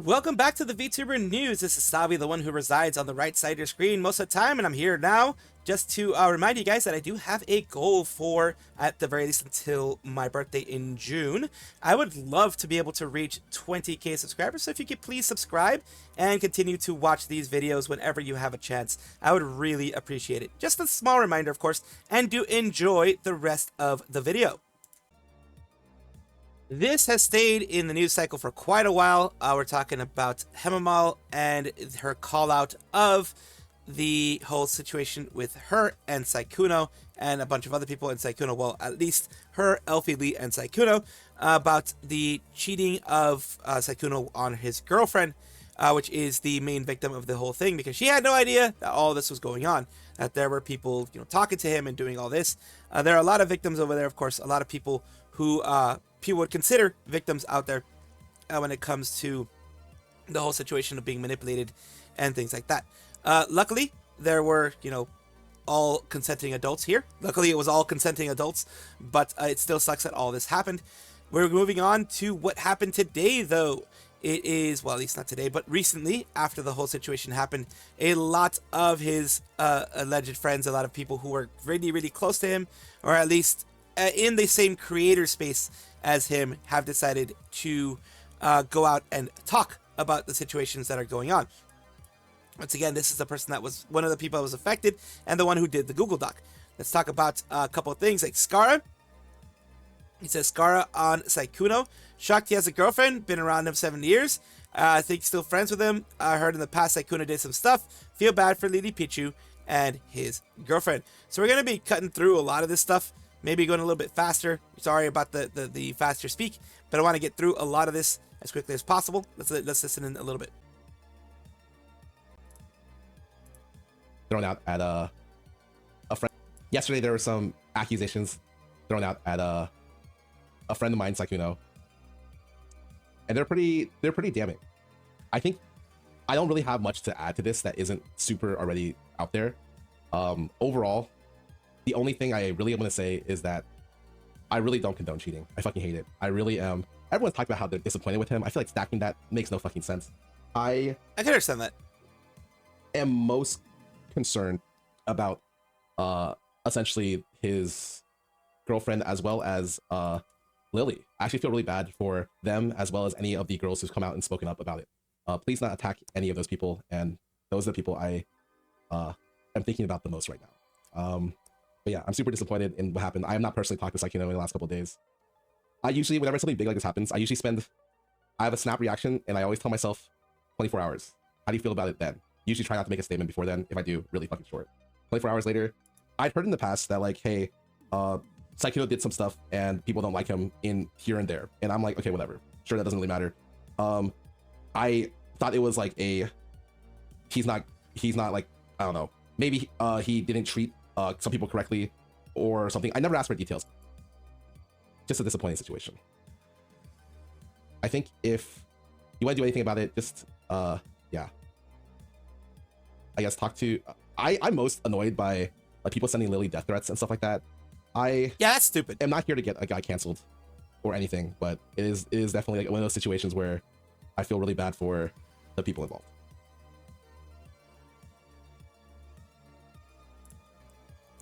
Welcome back to the VTuber News. This is Salvi, the one who resides on the right side of your screen most of the time, and I'm here now just to remind you guys that I do have a goal for, at the very least until my birthday in June. I would love to be able to reach 20k subscribers, so if you could please subscribe and continue to watch these videos whenever you have a chance, I would really appreciate it. Just a small reminder, of course, and do enjoy the rest of the video. This has stayed in the news cycle for quite a while. We're talking about Hemamal and her call out of the whole situation with her and Sykkuno and a bunch of other people in Sykkuno, well, at least her, Elfie Lee, and Sykkuno, about the cheating of Sykkuno on his girlfriend, which is the main victim of the whole thing, because she had no idea that all this was going on, that there were people, talking to him and doing all this. There are a lot of victims over there, of course, a lot of people who people would consider victims out there when it comes to the whole situation of being manipulated and things like that. Luckily, there were, all consenting adults here. Luckily, it was all consenting adults, but it still sucks that all this happened. We're moving on to what happened today, though. It is, well, at least not today, but recently, after the whole situation happened, a lot of his alleged friends, a lot of people who were really, really close to him, or at least in the same creator space as him, have decided to go out and talk about the situations that are going on. Once again, this is the person that was one of the people that was affected and the one who did the Google Doc. Let's talk about a couple of things like Scarle. He says, Scarle on Sykkuno. Shocked he has a girlfriend. Been around him 7 years. I think still friends with him. I heard in the past Sykkuno did some stuff. Feel bad for Lily Pichu and his girlfriend. So we're going to be cutting through a lot of this stuff. Maybe going a little bit faster. Sorry about the faster speak, but I want to get through a lot of this as quickly as possible. Let's listen in a little bit. Thrown out at a friend. Yesterday there were some accusations thrown out at a friend of mine, Sykkuno, and they're pretty damning. I think I don't really have much to add to this that isn't super already out there. Overall, the only thing I really am going to say is that I really don't condone cheating. I fucking hate it. I really am. Everyone's talking about how they're disappointed with him. I feel like stacking that makes no fucking sense. I can understand that. Am most concerned about essentially his girlfriend as well as Lily. I actually feel really bad for them as well as any of the girls who've come out and spoken up about it. Please not attack any of those people, and those are the people I am thinking about the most right now. But yeah, I'm super disappointed in what happened. I am not personally talked to Sykkuno in the last couple of days. I usually, whenever something big like this happens, I have a snap reaction, and I always tell myself 24 hours. How do you feel about it then? Usually try not to make a statement before then. If I do, really fucking short. 24 hours later, I'd heard in the past that, like, hey, Sykkuno did some stuff and people don't like him in here and there. And I'm like, okay, whatever. Sure, that doesn't really matter. I thought it was like he's not like, I don't know. Maybe he didn't treat some people correctly or something. I never asked for details. Just a disappointing situation. I think if you want to do anything about it, just yeah, I guess talk to I'm most annoyed by like people sending Lily death threats and stuff like that. Yeah, that's stupid. I'm not here to get a guy canceled or anything, but it is definitely like one of those situations where I feel really bad for the people involved.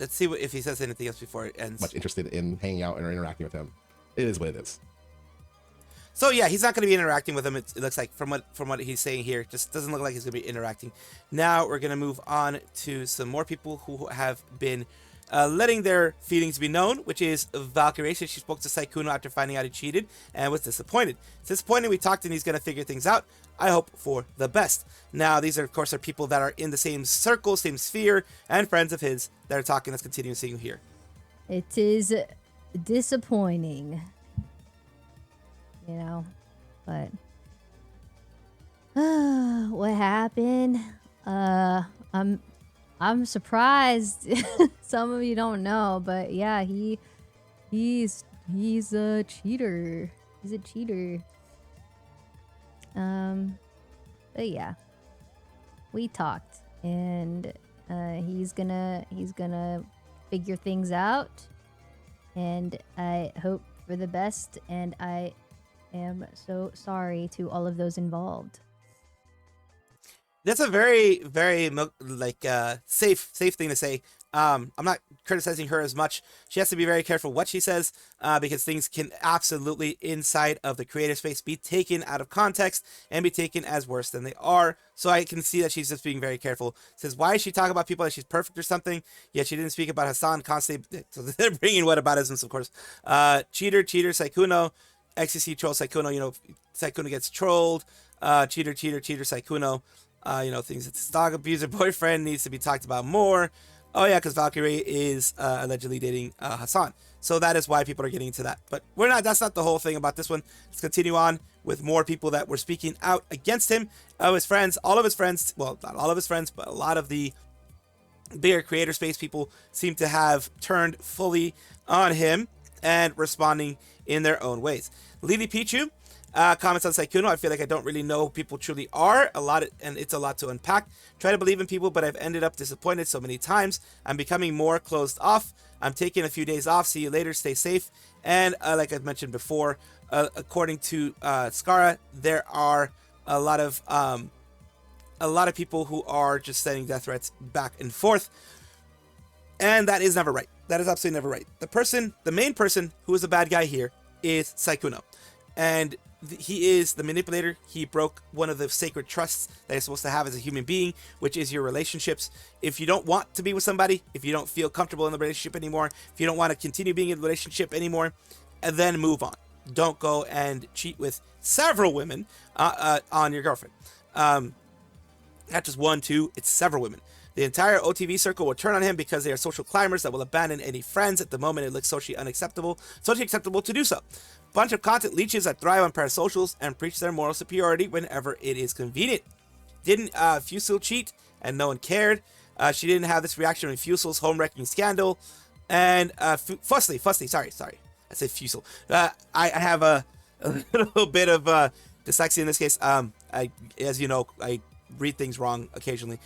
Let's see if he says anything else before it ends. Much interested in hanging out or interacting with him. It is what it is. So yeah, he's not going to be interacting with him. It looks like from what he's saying here, just doesn't look like he's going to be interacting. Now we're going to move on to some more people who have been letting their feelings be known, which is Valkyrie. She spoke to Sykkuno after finding out he cheated and was disappointed. It's disappointing. We talked and he's going to figure things out. I hope for the best. Now, these are, of course, people that are in the same circle, same sphere, and friends of his that are talking. Let's continue seeing here. It is disappointing, but what happened? I'm surprised. Some of you don't know, but yeah, he's a cheater. He's a cheater. But yeah, we talked, and he's gonna figure things out, and I hope for the best, and I am so sorry to all of those involved. That's a very, very safe thing to say. I'm not criticizing her as much. She has to be very careful what she says, because things can absolutely, inside of the creative space, be taken out of context and be taken as worse than they are. So I can see that she's just being very careful. Says, why is she talking about people like she's perfect or something? Yet she didn't speak about Hassan constantly. So they're bringing whataboutisms, of course. Cheater, Sykkuno. XCC troll Sykkuno. Sykkuno gets trolled. Cheater, Sykkuno. Things that this dog abuser boyfriend needs to be talked about more. Oh yeah, because Valkyrie is allegedly dating Hassan. So that is why people are getting into that. But that's not the whole thing about this one. Let's continue on with more people that were speaking out against him. His friends, all of his friends, well, not all of his friends, but a lot of the bigger creator space people seem to have turned fully on him and responding in their own ways. Lily Pichu comments on Sykkuno. I feel like I don't really know who people truly are. And it's a lot to unpack. Try to believe in people, but I've ended up disappointed so many times. I'm becoming more closed off. I'm taking a few days off. See you later. Stay safe. And like I mentioned before, according to Scarle, there are a lot of people who are just sending death threats back and forth. And that is never right. That is absolutely never right. The main person who is a bad guy here is Sykkuno. And he is the manipulator. He broke one of the sacred trusts that you're supposed to have as a human being, which is your relationships. If you don't want to be with somebody, if you don't feel comfortable in the relationship anymore, if you don't want to continue being in the relationship anymore, then move on. Don't go and cheat with several women on your girlfriend. Not just one, two, it's several women. The entire OTV circle will turn on him because they are social climbers that will abandon any friends. At the moment, it looks socially acceptable to do so. Bunch of content leeches that thrive on parasocials and preach their moral superiority whenever it is convenient. Didn't Fusil cheat and no one cared? She didn't have this reaction when Fusil's home-wrecking scandal. And Fussly, sorry. I said Fusil. I have a little bit of dyslexia in this case. As you know, I read things wrong occasionally.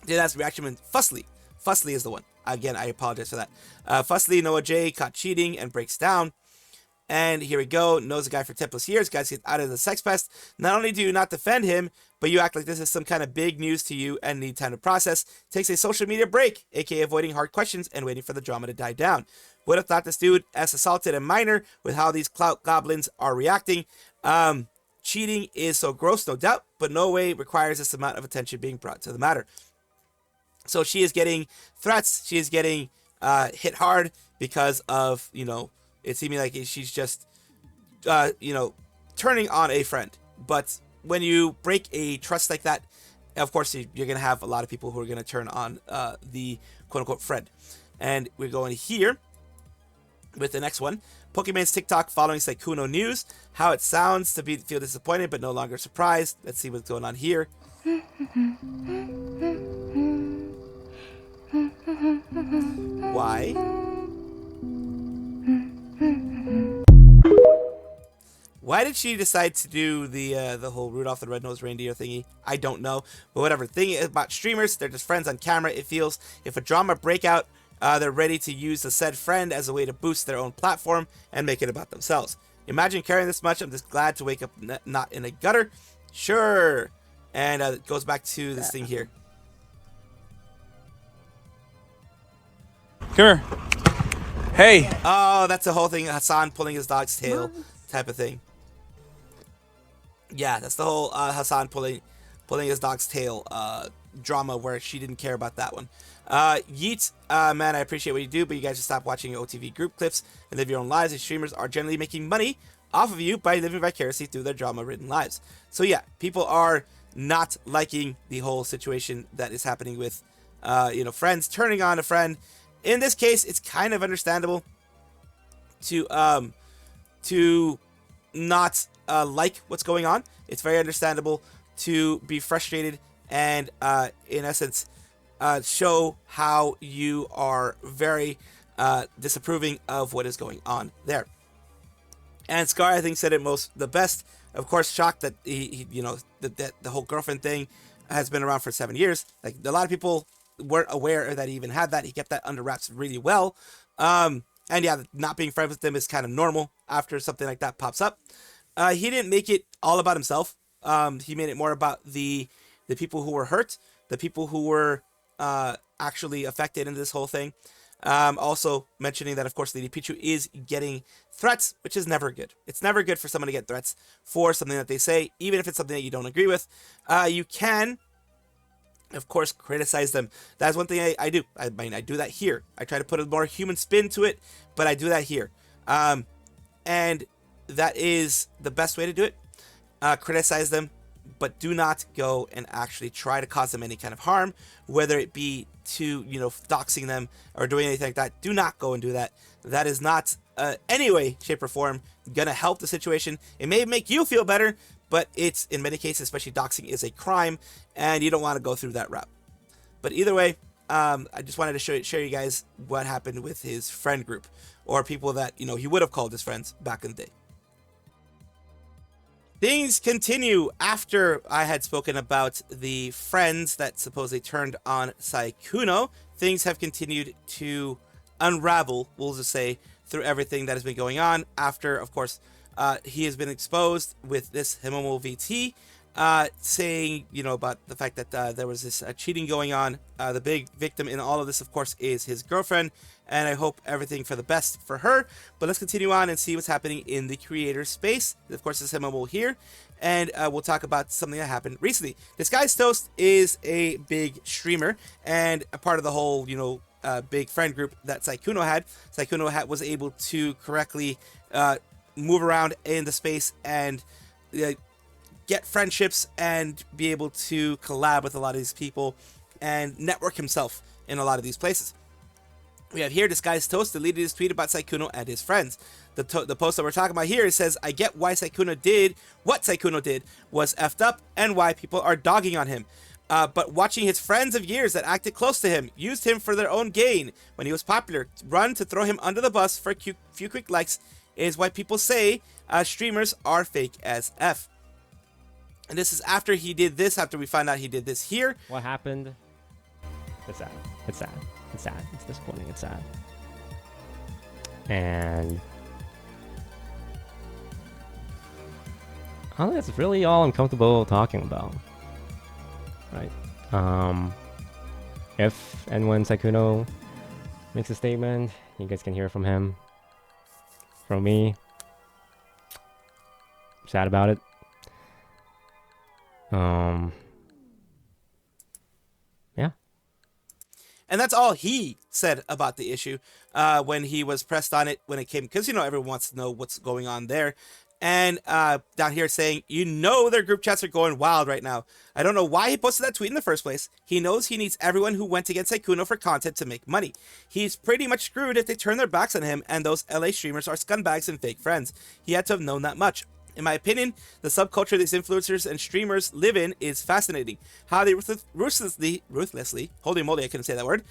Did have reaction when Fussly is the one. Again, I apologize for that. Fussly, Noah J caught cheating and breaks down. And here we go. Knows a guy for 10 plus years. Guys get out of the sex pest. Not only do you not defend him, but you act like this is some kind of big news to you and need time to process. Takes a social media break, aka avoiding hard questions and waiting for the drama to die down. Would have thought this dude has assaulted a minor with how these clout goblins are reacting. Cheating is so gross, no doubt, but no way requires this amount of attention being brought to the matter. So she is getting threats. She is getting hit hard because of, it seeming like she's just, turning on a friend. But when you break a trust like that, of course, you're going to have a lot of people who are going to turn on the quote-unquote friend. And we're going here with the next one. Pokemon's TikTok following Sykkuno news. How it sounds to feel disappointed, but no longer surprised. Let's see what's going on here. Why? Why did she decide to do the whole Rudolph the Red-Nosed Reindeer thingy? I don't know. But whatever. The thing is about streamers, they're just friends on camera, it feels. If a drama breakout, they're ready to use the said friend as a way to boost their own platform and make it about themselves. Imagine caring this much. I'm just glad to wake up not in a gutter. Sure. And it goes back to this thing here. Come here. Hey. Oh, that's the whole thing. Hassan pulling his dog's tail type of thing. Yeah, that's the whole Hassan pulling his dog's tail drama where she didn't care about that one. Yeet, man, I appreciate what you do, but you guys should stop watching your OTV group clips and live your own lives. These streamers are generally making money off of you by living vicariously through their drama-ridden lives. So yeah, people are not liking the whole situation that is happening with, friends turning on a friend. In this case, it's kind of understandable to not like what's going on. It's very understandable to be frustrated and, in essence, show how you are very disapproving of what is going on there. And Scar, I think, said it the best. Of course, shocked that that the whole girlfriend thing has been around for 7 years. Like, a lot of people weren't aware that he even had that. He kept that under wraps really well. And yeah, not being friends with them is kind of normal. after something like that pops up. He didn't make it all about himself. He made it more about the people who were hurt, the people who were actually affected in this whole thing. Also mentioning that, of course, Lady Pichu is getting threats, which is never good. It's never good for someone to get threats for something that they say, even if it's something that you don't agree with. You can, of course, criticize them. That's one thing I do. I mean, I do that here. I try to put a more human spin to it, but I do that here. And that is the best way to do it. Criticize them, but do not go and actually try to cause them any kind of harm, whether it be to, doxing them or doing anything like that. Do not go and do that. That is not any way, shape, or form gonna help the situation. It may make you feel better, but it's, in many cases, especially doxing, is a crime, and you don't want to go through that route. But either way, I just wanted to share you guys what happened with his friend group, or people that, he would have called his friends back in the day. Things continue after I had spoken about the friends that supposedly turned on Sykkuno. Things have continued to unravel, we'll just say, through everything that has been going on after, of course, he has been exposed with this Himomo VT, saying, about the fact that there was this cheating going on. The big victim in all of this, of course, is his girlfriend, and I hope everything for the best for her. But let's continue on and see what's happening in the creator space. Of course, this is Himomo here, and we'll talk about something that happened recently. Disguised Toast is a big streamer and a part of the whole, big friend group that Sykkuno had. Sykkuno was able to correctly move around in the space and get friendships and be able to collab with a lot of these people and network himself in a lot of these places. We have here Disguised Toast deleted his tweet about Sykkuno and his friends. The post that we're talking about here, it says, I get why Sykkuno did what Sykkuno did was effed up and why people are dogging on him. But watching his friends of years that acted close to him, used him for their own gain when he was popular, run to throw him under the bus for a few quick likes is why people say streamers are fake as F. And this is after he did this, after we found out he did this here. What happened? It's sad. It's sad. It's sad. It's disappointing. It's sad. And I think that's really all I'm comfortable talking about. Right. If and when Sykkuno makes a statement, you guys can hear from him. From me. I'm sad about it. Yeah. And that's all he said about the issue when he was pressed on it, when it came, because, everyone wants to know what's going on there. And down here saying, their group chats are going wild right now. I don't know why he posted that tweet in the first place. He knows he needs everyone who went against Sykkuno for content to make money. He's pretty much screwed if they turn their backs on him, and those LA streamers are scumbags and fake friends. He had to have known that much. In my opinion, the subculture these influencers and streamers live in is fascinating. How they ruthlessly, holy moly, I couldn't say that word,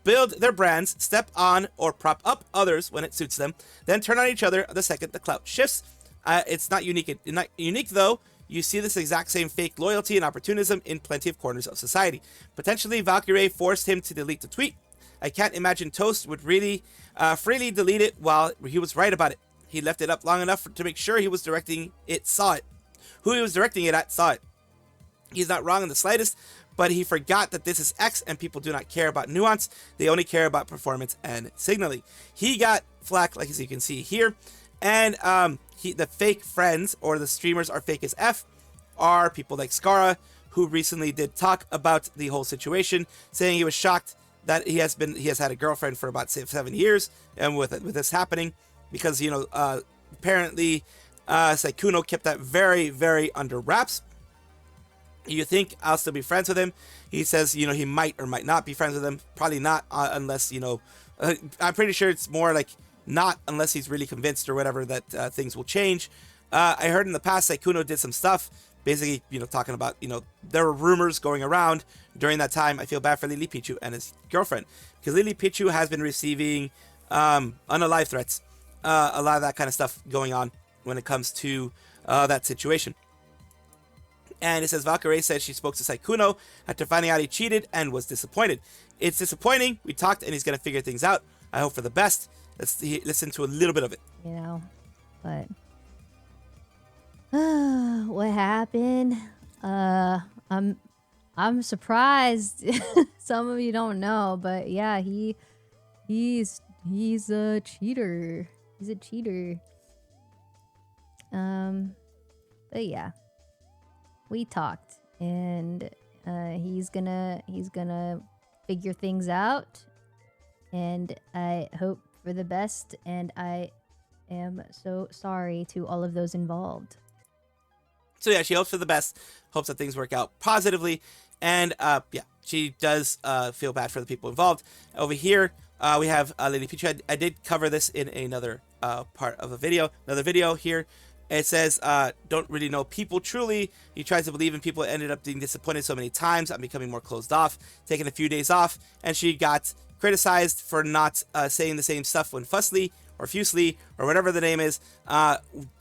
build their brands, step on or prop up others when it suits them, then turn on each other the second the clout shifts. It's not unique though. You see this exact same fake loyalty and opportunism in plenty of corners of society. Potentially, Valkyrie forced him to delete the tweet. I can't imagine Toast would really freely delete it while he was right about it. He left it up long enough to make sure he was directing it saw it. Who he was directing it at saw it. He's not wrong in the slightest, but he forgot that this is X and people do not care about nuance. They only care about performance and signaling. He got flack, like as you can see here, and the fake friends, or the streamers are fake as F, are people like Scarle, who recently did talk about the whole situation, saying he was shocked that he has had a girlfriend for about 7 years, and with this happening, because apparently Sykkuno kept that very, very under wraps. You think I'll still be friends with him? He says he might or might not be friends with him. Probably not unless I'm pretty sure it's more like not unless he's really convinced or whatever that things will change. I heard in the past Sykkuno did some stuff, basically talking about there were rumors going around during that time. I feel bad for Lily Pichu and his girlfriend, because Lily Pichu has been receiving unalive threats, a lot of that kind of stuff going on when it comes to that situation. And it says Valkyrie said she spoke to Sykkuno after finding out he cheated and was disappointed. It's disappointing. We talked and he's going to figure things out. I hope for the best. Let's listen to a little bit of it. But what happened? I'm surprised. Some of you don't know, but yeah, he's a cheater. He's a cheater. But yeah, we talked, and he's gonna figure things out, and I hope for the best, and I am so sorry to all of those involved. So yeah, she hopes for the best, hopes that things work out positively, and yeah, she does feel bad for the people involved. Over here, we have Lady Pichu. I did cover this in another part of a video, another video here. It says, don't really know people truly. He tries to believe in people, ended up being disappointed so many times. I'm becoming more closed off, taking a few days off, and she got criticized for not saying the same stuff when fussly or fusely or whatever the name is.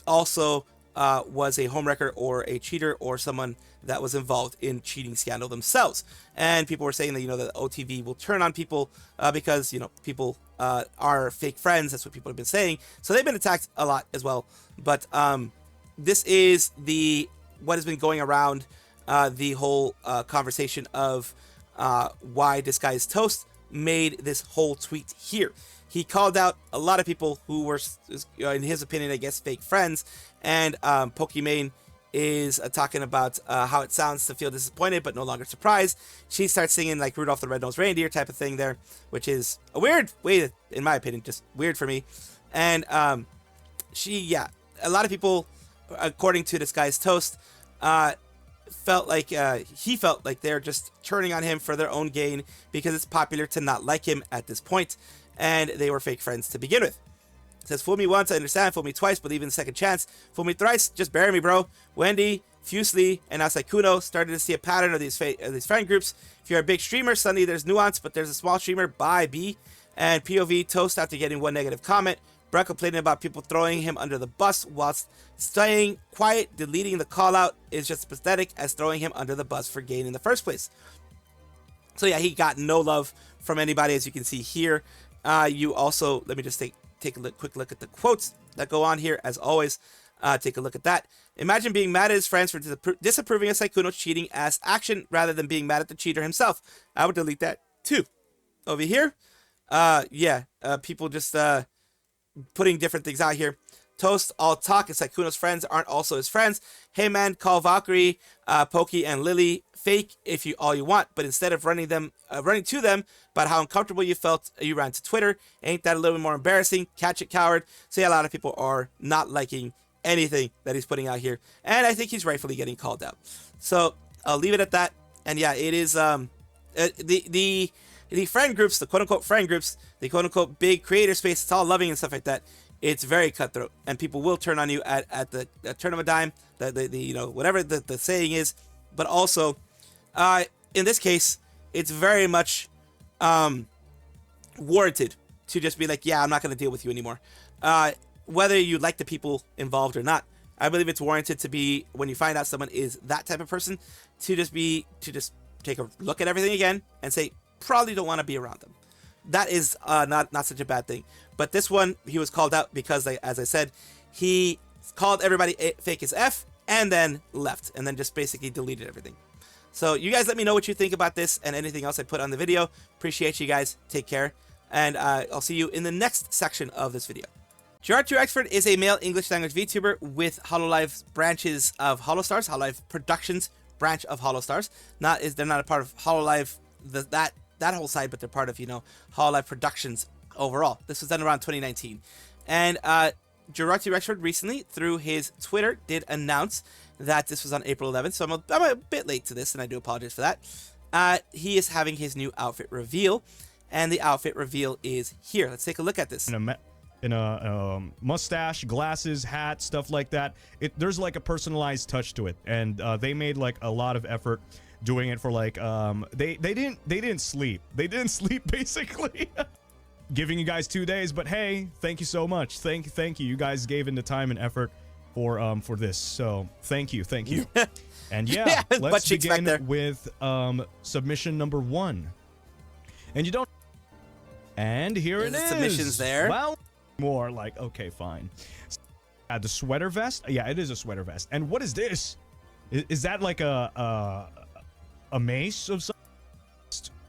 Also was a homewrecker or a cheater or someone that was involved in cheating scandal themselves. And people were saying that, that OTV will turn on people because, people are fake friends. That's what people have been saying. So they've been attacked a lot as well. But this is what has been going around the whole conversation of why Disguised Toast made this whole tweet here. He called out a lot of people who were, in his opinion, I guess, fake friends. And Pokimane is talking about how it sounds to feel disappointed but no longer surprised. She starts singing like Rudolph the Red-Nosed Reindeer type of thing there, which is a weird way, in my opinion, just weird for me. And a lot of people, according to Disguised Toast, felt like they're just turning on him for their own gain because it's popular to not like him at this point, and they were fake friends to begin with. It says, fool me once, I understand. Fool me twice, believe in the second chance. Fool me thrice, just bury me, bro. Wendy, Fusely, and now Sykkuno started to see a pattern of these friend groups. If you're a big streamer, suddenly there's nuance, but there's a small streamer, bye, B. And POV Toast after getting one negative comment. Brett complaining about people throwing him under the bus whilst staying quiet, deleting the call out is just as pathetic as throwing him under the bus for gain in the first place. So yeah, he got no love from anybody, as you can see here. You also, let me just take a quick look at the quotes that go on here, as always. Take a look at that. Imagine being mad at his friends for disapproving of Sykkuno's cheating ass action rather than being mad at the cheater himself. I would delete that too. Over here, people just putting different things out here. Toast all talk, and Sykkuno's friends aren't also his friends. Hey man, call Valkyrie, Pokey, and Lily fake if you all you want, but instead of running to them about how uncomfortable you felt, you ran to Twitter. Ain't that a little bit more embarrassing? Catch it, coward. So yeah, a lot of people are not liking anything that he's putting out here, and I think he's rightfully getting called out. So I'll leave it at that. And yeah, it is the friend groups, the quote-unquote friend groups, the quote-unquote big creator space, it's all loving and stuff like that. It's very cutthroat, and people will turn on you at the turn of a dime, whatever the saying is. But also, in this case, it's very much warranted to just be like, yeah, I'm not going to deal with you anymore. Whether you like the people involved or not, I believe it's warranted to be, when you find out someone is that type of person, to just take a look at everything again and say, probably don't want to be around them. That is not such a bad thing. But this one, he was called out because, as I said, he called everybody fake as F and then left and then just basically deleted everything. So you guys let me know what you think about this and anything else I put on the video. Appreciate you guys. Take care. And I'll see you in the next section of this video. Jurard T Rexford is a male English language VTuber with Hololive branches of Holostars, Hololive Productions branch of Holostars. They're not a part of Hololive, that whole side, but they're part of, Hololive Productions overall. This was done around 2019. And Jurard T Rexford recently, through his Twitter, did announce that this was on April 11th. So I'm a bit late to this, and I do apologize for that. He is having his new outfit reveal, and the outfit reveal is here. Let's take a look at this. In a mustache, glasses, hat, stuff like that. There's like a personalized touch to it, and they made like a lot of effort doing it for like they didn't sleep. They didn't sleep basically. Giving you guys 2 days, but hey, thank you so much. Thank you. You guys gave in the time and effort for this. So thank you. And yeah, let's begin with submission number 1. And you don't. And here it is. Submissions there. Well, more like, okay, fine. The sweater vest? Yeah, it is a sweater vest. And what is this? Is that like a mace of some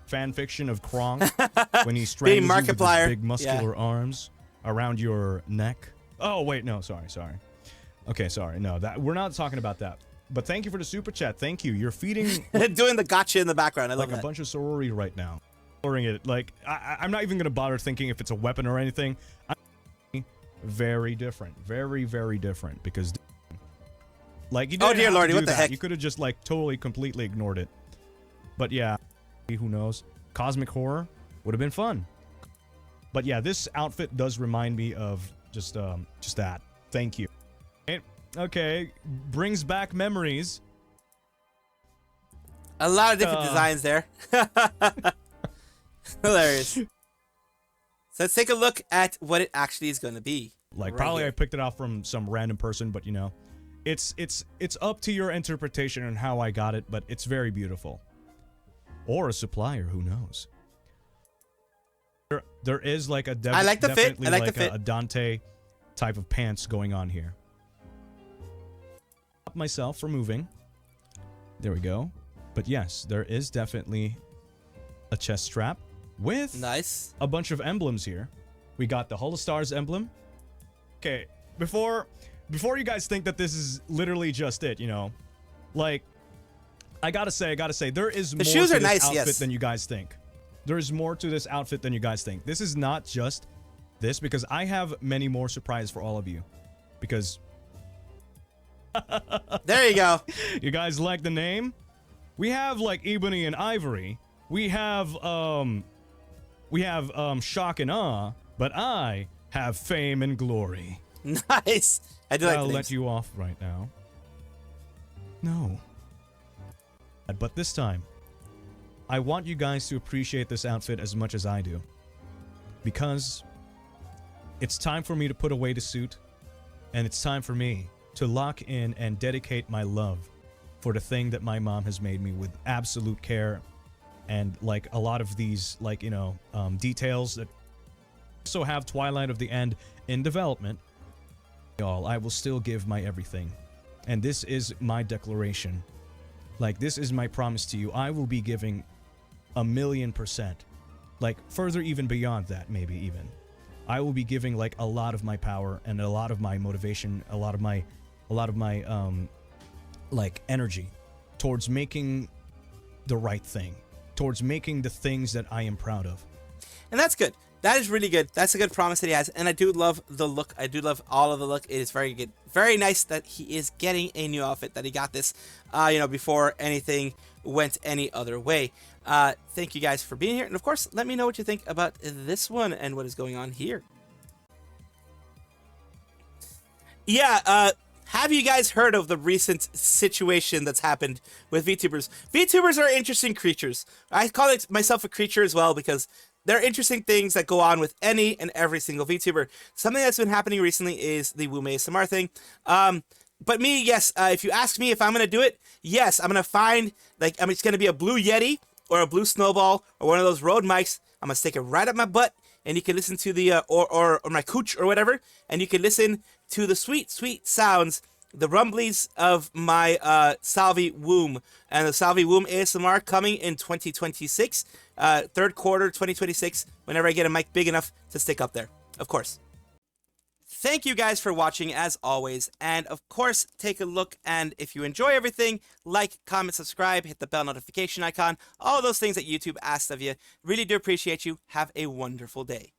fan fiction of Krong when he strangles you with his big muscular arms around your neck? Oh wait, no, sorry. Okay, sorry. No, that we're not talking about that. But thank you for the super chat. Thank you. You're feeding doing the gotcha in the background. I love like a bunch of sorority right now. It like I'm not even gonna bother thinking if it's a weapon or anything. Very different, very different because like you didn't dear have lordy, to do what the that. heck? You could have just like totally completely ignored it. But yeah, who knows? Cosmic horror would have been fun. But yeah, this outfit does remind me of just that. Thank you. Okay, brings back memories. A lot of different designs there. Hilarious. So let's take a look at what it actually is going to be. Like probably I picked it off from some random person, but you know, it's up to your interpretation on how I got it, but it's very beautiful. Or a supplier, who knows? There is like a I like the fit. I like the fit. A Dante type of pants going on here. Stop myself from moving. There we go. But yes, there is definitely a chest strap with a bunch of emblems here. We got the Holostars emblem. Okay, before you guys think that this is literally just it, you know, like I gotta say, there is more to this outfit than you guys think. There is more to this outfit than you guys think. This is not just this, because I have many more surprises for all of you. Because there you go. You guys like the name? We have like ebony and ivory. We have shock and awe, but I have fame and glory. Nice. I'll let you off right now. No. But this time, I want you guys to appreciate this outfit as much as I do. Because it's time for me to put away the suit, and it's time for me to lock in and dedicate my love for the thing that my mom has made me with absolute care and like a lot of these like, you know, details that also have Twilight of the End in development. Y'all, I will still give my everything. And this is my declaration. Like, this is my promise to you. I will be giving 1,000,000%. Like, further even beyond that, maybe even. I will be giving, like, a lot of my power and a lot of my motivation, a lot of my like, energy towards making the right thing. Towards making the things that I am proud of. And that's good. That is really good. That's a good promise that he has. And I do love the look. I do love all of the look. It is very good. Very nice that he is getting a new outfit, that he got this, you know, before anything went any other way. Thank you guys for being here. And of course, let me know what you think about this one and what is going on here. Yeah, have you guys heard of the recent situation that's happened with VTubers? VTubers are interesting creatures. I call it myself a creature as well because there are interesting things that go on with any and every single VTuber. Something that's been happening recently is the Wume ASMR thing. But me, yes, if you ask me if I'm going to do it, yes, I'm going to find, like, it's going to be a blue Yeti or a blue Snowball or one of those Rode mics. I'm going to stick it right up my butt, and you can listen to the, or my cooch or whatever, and you can listen to the sweet, sweet sounds, the rumblies of my Salvi womb. And the Salvi womb ASMR coming in 2026, third quarter 2026, whenever I get a mic big enough to stick up there, of course. Thank you guys for watching as always, and of course take a look, and if you enjoy everything, like, comment, subscribe, hit the bell notification icon, all those things that YouTube asks of you. Really do appreciate you. Have a wonderful day.